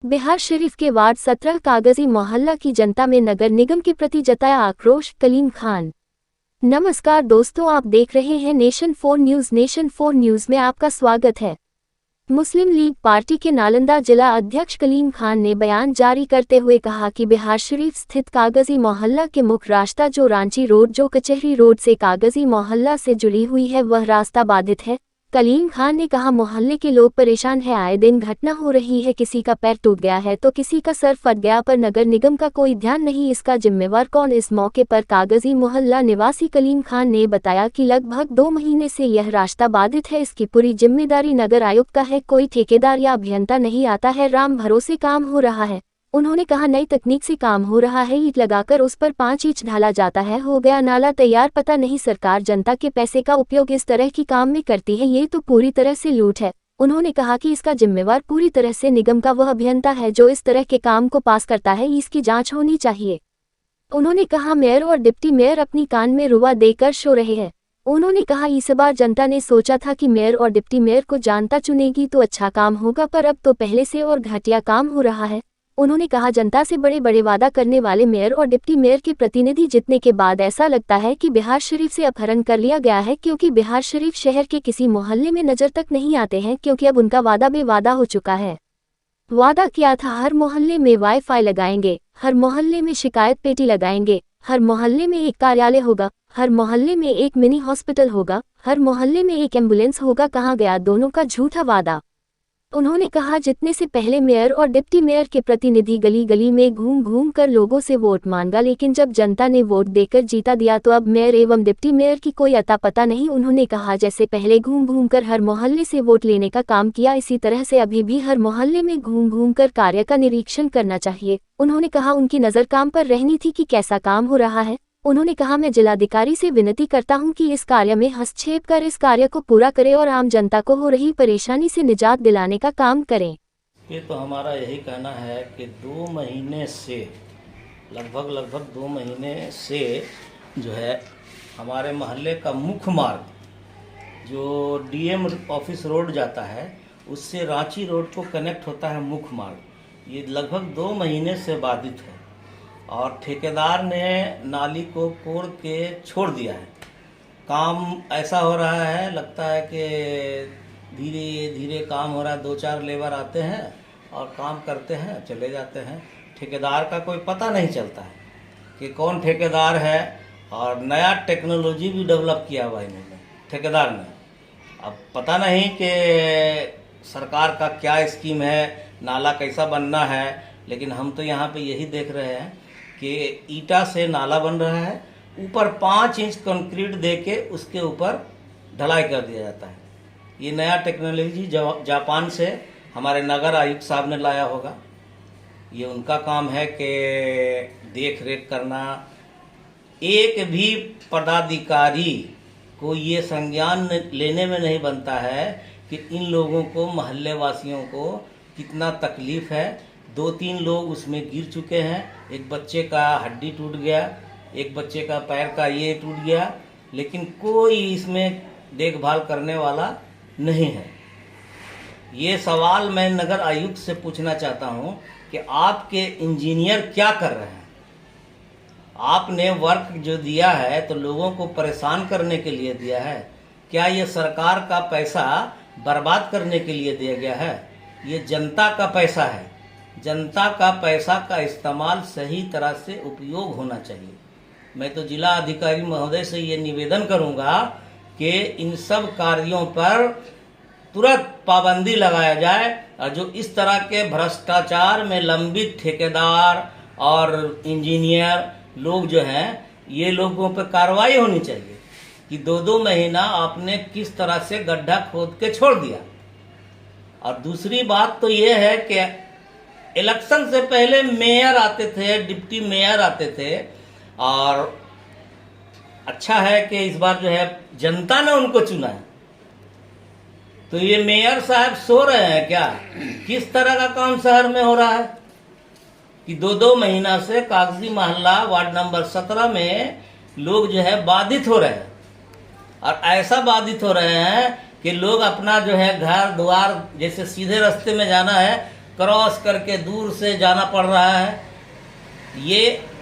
बिहार शरीफ के वार्ड 17 कागजी मोहल्ला की जनता में नगर निगम के प्रति जताया आक्रोश। कलीम खान। नमस्कार दोस्तों, आप देख रहे हैं नेशन 4 न्यूज़। नेशन 4 न्यूज़ में आपका स्वागत है। मुस्लिम लीग पार्टी के नालंदा जिला अध्यक्ष कलीम खान ने बयान जारी करते हुए कहा कि बिहार शरीफ स्थित कागजी मोहल्ला के मुख्य रास्ता जो रांची रोड जो कचहरी रोड से कागजी मोहल्ला से जुड़ी हुई है वह रास्ता बाधित है। कलीम खान ने कहा, मोहल्ले के लोग परेशान हैं, आए दिन घटना हो रही है, किसी का पैर टूट गया है तो किसी का सर फट गया, पर नगर निगम का कोई ध्यान नहीं, इसका जिम्मेवार कौन। इस मौके पर कागजी मोहल्ला निवासी कलीम खान ने बताया कि लगभग 2 महीने से यह रास्ता बाधित है, इसकी पूरी जिम्मेदारी नगर आयुक्त का है, कोई ठेकेदार या अभियंता नहीं आता है, राम भरोसे काम हो रहा है। उन्होंने कहा, नई तकनीक से काम हो रहा है, ईंट लगाकर उस पर 5 इंच ढाला जाता है, हो गया नाला तैयार। पता नहीं सरकार जनता के पैसे का उपयोग इस तरह की काम में करती है, ये तो पूरी तरह से लूट है। उन्होंने कहा कि इसका जिम्मेवार पूरी तरह से निगम का वह अभियंता है जो इस तरह के काम को पास करता है, इसकी जांच होनी चाहिए। उन्होंने कहा, मेयर और डिप्टी मेयर अपनी कान में रुआ देकर सो रहे हैं। उन्होंने कहा, इस बार जनता ने सोचा था कि मेयर और डिप्टी मेयर को जनता चुनेगी तो अच्छा काम होगा, पर अब तो पहले से और घटिया काम हो रहा है। उन्होंने कहा, जनता से बड़े बड़े वादा करने वाले मेयर और डिप्टी मेयर के प्रतिनिधि जीतने के बाद ऐसा लगता है कि बिहार शरीफ से अपहरण कर लिया गया है, क्योंकि बिहार शरीफ शहर के किसी मोहल्ले में नजर तक नहीं आते हैं, क्योंकि अब उनका वादा बेवादा हो चुका है। वादा किया था हर मोहल्ले में वाईफाई लगाएंगे, हर मोहल्ले में शिकायत पेटी लगाएंगे, हर मोहल्ले में एक कार्यालय होगा, हर मोहल्ले में एक मिनी हॉस्पिटल होगा, हर मोहल्ले में एक एम्बुलेंस होगा, कहाँ गया दोनों का झूठा वादा। उन्होंने कहा, जितने से पहले मेयर और डिप्टी मेयर के प्रतिनिधि गली गली में घूम घूम कर लोगों से वोट मांगा, लेकिन जब जनता ने वोट देकर जीता दिया तो अब मेयर एवं डिप्टी मेयर की कोई अता पता नहीं। उन्होंने कहा, जैसे पहले घूम घूम कर हर मोहल्ले से वोट लेने का काम किया, इसी तरह से अभी भी हर मोहल्ले में घूम घूम कर कार्य का निरीक्षण करना चाहिए। उन्होंने कहा, उनकी नज़र काम पर रहनी थी कि कैसा काम हो रहा है। उन्होंने कहा, मैं जिलाधिकारी से विनती करता हूं कि इस कार्य में हस्तक्षेप कर इस कार्य को पूरा करें और आम जनता को हो रही परेशानी से निजात दिलाने का काम करें। ये तो हमारा यही कहना है कि 2 महीने से लगभग 2 महीने से जो है हमारे मोहल्ले का मुख्य मार्ग जो डीएम ऑफिस रोड जाता है उससे रांची रोड को कनेक्ट होता है मुख्य मार्ग, ये लगभग 2 महीने से बाधित है और ठेकेदार ने नाली को कोड़ के छोड़ दिया है। काम ऐसा हो रहा है, लगता है कि धीरे धीरे काम हो रहा है, 2-4 लेबर आते हैं और काम करते हैं चले जाते हैं। ठेकेदार का कोई पता नहीं चलता है कि कौन ठेकेदार है, और नया टेक्नोलॉजी भी डेवलप किया हुआ इन्होंने ठेकेदार ने। अब पता नहीं कि सरकार का क्या स्कीम है, नाला कैसा बनना है, लेकिन हम तो यहाँ पे यही देख रहे हैं कि ईटा से नाला बन रहा है, ऊपर 5 इंच कंक्रीट देके उसके ऊपर ढलाई कर दिया जाता है। ये नया टेक्नोलॉजी जापान से हमारे नगर आयुक्त साहब ने लाया होगा। ये उनका काम है कि देख रेख करना। एक भी पदाधिकारी को ये संज्ञान लेने में नहीं बनता है कि इन लोगों को, मोहल्ले वासियों को कितना तकलीफ है। 2-3 लोग उसमें गिर चुके हैं, एक बच्चे का हड्डी टूट गया, एक बच्चे का पैर का ये टूट गया, लेकिन कोई इसमें देखभाल करने वाला नहीं है। ये सवाल मैं नगर आयुक्त से पूछना चाहता हूं कि आपके इंजीनियर क्या कर रहे हैं। आपने वर्क जो दिया है तो लोगों को परेशान करने के लिए दिया है, क्या ये सरकार का पैसा बर्बाद करने के लिए दिया गया है? ये जनता का पैसा है, जनता का पैसा का इस्तेमाल सही तरह से उपयोग होना चाहिए। मैं तो जिला अधिकारी महोदय से ये निवेदन करूंगा कि इन सब कार्यों पर तुरंत पाबंदी लगाया जाए, और जो इस तरह के भ्रष्टाचार में लंबित ठेकेदार और इंजीनियर लोग जो हैं, ये लोगों पर कार्रवाई होनी चाहिए कि 2-2 महीना आपने किस तरह से गड्ढा खोद के छोड़ दिया। और दूसरी बात तो ये है कि इलेक्शन से पहले मेयर आते थे, डिप्टी मेयर आते थे, और अच्छा है कि इस बार जो है जनता ने उनको चुना है। तो ये मेयर साहब सो रहे हैं क्या? किस तरह का काम शहर में हो रहा है कि 2-2 महीना से कागजी मोहल्ला वार्ड नंबर 17 में लोग जो है बाधित हो रहे हैं, और ऐसा बाधित हो रहे हैं कि लोग अपना जो है घर द्वार, जैसे सीधे रास्ते में जाना है क्रॉस करके दूर से जाना पड़ रहा है।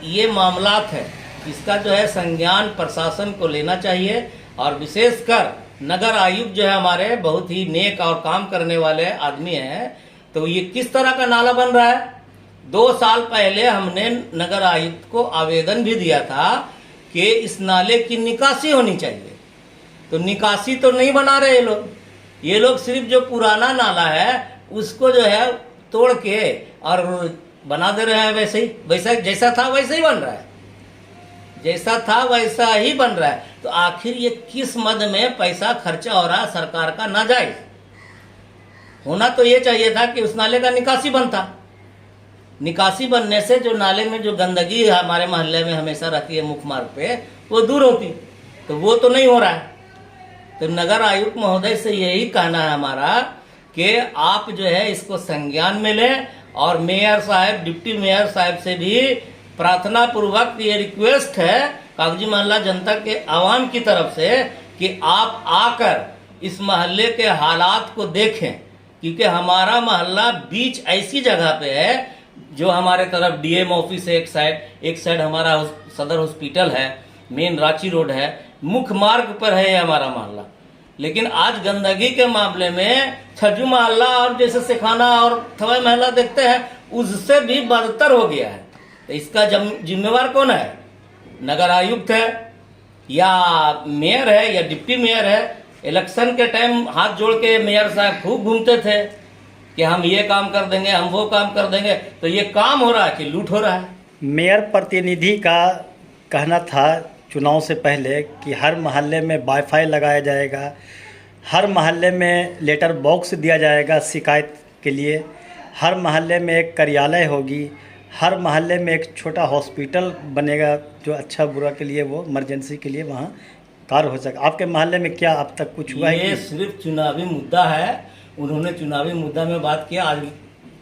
ये मामलात है, इसका जो है संज्ञान प्रशासन को लेना चाहिए। और विशेषकर नगर आयुक्त जो है हमारे बहुत ही नेक और काम करने वाले आदमी हैं। तो ये किस तरह का नाला बन रहा है? 2 साल पहले हमने नगर आयुक्त को आवेदन भी दिया था कि इस नाले की निकासी होनी चाहिए। तो निकासी तो नहीं बना रहे ये लोग सिर्फ जो पुराना नाला है उसको जो है तोड़ के और बना दे रहे हैं वैसा जैसा था वैसे ही बन रहा है, जैसा था वैसा ही बन रहा है। तो आखिर ये किस मद में पैसा खर्चा हो रहा है सरकार का नाजायज? होना तो ये चाहिए था कि उस नाले का निकासी बनता। निकासी बनने से जो नाले में जो गंदगी हमारे मोहल्ले में हमेशा रहती है मुख्य मार्ग पे, वो दूर होती। तो वो तो नहीं हो रहा है। तो नगर आयुक्त महोदय से यही कहना है हमारा कि आप जो है इसको संज्ञान में लें। और मेयर साहब, डिप्टी मेयर साहब से भी प्रार्थना पूर्वक ये रिक्वेस्ट है कागजी मोहल्ला जनता के आवाम की तरफ से कि आप आकर इस मोहल्ले के हालात को देखें, क्योंकि हमारा मोहल्ला बीच ऐसी जगह पे है जो हमारे तरफ डीएम ऑफिस है एक साइड हमारा सदर हॉस्पिटल है, मेन रांची रोड है, मुख्य मार्ग पर है हमारा मोहल्ला। लेकिन आज गंदगी के मामले में छज्जू मोहल्ला और जैसे सिखाना और थवाई मोहल्ला देखते हैं उससे भी बदतर हो गया है। तो इसका जिम्मेवार कौन है? नगर आयुक्त है या मेयर है या डिप्टी मेयर है? इलेक्शन के टाइम हाथ जोड़ के मेयर साहब खूब घूमते थे कि हम ये काम कर देंगे, हम वो काम कर देंगे। तो ये काम हो रहा है कि लूट हो रहा है? मेयर प्रतिनिधि का कहना था चुनाव से पहले कि हर मोहल्ले में वाईफाई लगाया जाएगा, हर मोहल्ले में लेटर बॉक्स दिया जाएगा शिकायत के लिए, हर मोहल्ले में एक कार्यालय होगी, हर मोहल्ले में एक छोटा हॉस्पिटल बनेगा जो अच्छा बुरा के लिए वो इमरजेंसी के लिए वहाँ कार्य हो सके। आपके मोहल्ले में क्या अब तक कुछ हुआ है? ये सिर्फ चुनावी मुद्दा है। उन्होंने चुनावी मुद्दा में बात किया। आज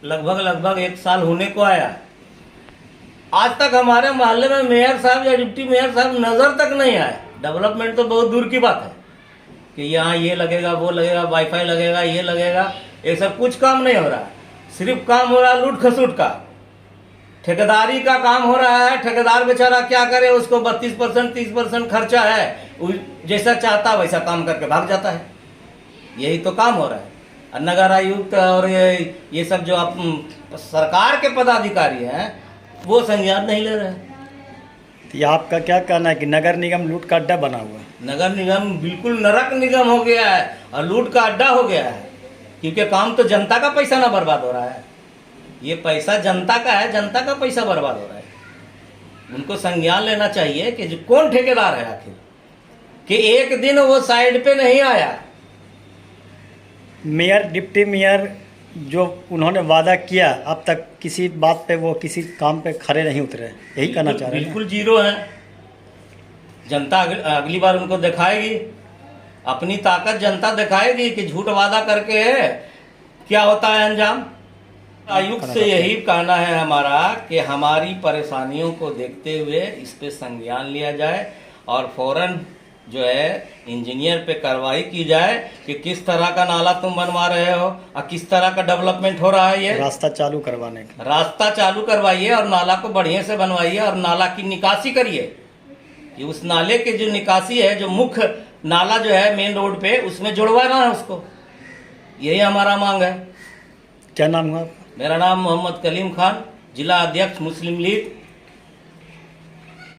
लगभग 1 साल होने को आया। आज तक हमारे मोहल्ले में मेयर साहब या डिप्टी मेयर साहब नजर तक नहीं आए। डेवलपमेंट तो बहुत दूर की बात है कि यहाँ ये लगेगा, वो लगेगा, वाईफाई लगेगा, ये लगेगा, ये सब कुछ काम नहीं हो रहा। सिर्फ काम हो रहा लूट खसूट का, ठेकेदारी का काम हो रहा है। ठेकेदार बेचारा क्या करे, उसको 32% 30% खर्चा है, जैसा चाहता वैसा काम करके भाग जाता है। यही तो काम हो रहा है। और नगर आयुक्त और ये सब जो आप सरकार के पदाधिकारी हैं वो संज्ञान नहीं ले रहे। तो आपका क्या कहना है कि नगर निगम लूट का अड्डा बना हुआ है? नगर निगम बिल्कुल नरक निगम हो गया है और लूट का अड्डा हो गया है, क्योंकि काम तो जनता का पैसा ना बर्बाद हो रहा है। ये पैसा जनता का है, जनता का पैसा बर्बाद हो रहा है। उनको संज्ञान लेना चाहिए कि जो कौन ठेकेदार है आखिर, कि एक दिन वो साइड पे नहीं आया। मेयर डिप्टी मेयर जो उन्होंने वादा किया अब तक किसी बात पे वो किसी काम पे खड़े नहीं उतरे, यही कहना चाह रहे हैं? बिल्कुल जीरो है। जनता अगली बार उनको दिखाएगी, अपनी ताकत जनता दिखाएगी कि झूठ वादा करके क्या होता है अंजाम। आयुक्त से यही कहना है हमारा कि हमारी परेशानियों को देखते हुए इस पे संज्ञान लिया जाए और फौरन जो है इंजीनियर पे कार्रवाई की जाए कि किस तरह का नाला तुम बनवा रहे हो और किस तरह का डेवलपमेंट हो रहा है। ये रास्ता चालू करवाने का रास्ता चालू करवाइए और नाला को बढ़िया से बनवाइए और नाला की निकासी करिए कि उस नाले के जो निकासी है, जो मुख्य नाला जो है मेन रोड पे, उसमें जुड़वाना है उसको। यही हमारा मांग है। क्या नाम हुआ आपका? मेरा नाम मोहम्मद कलीम खान, जिला अध्यक्ष मुस्लिम लीग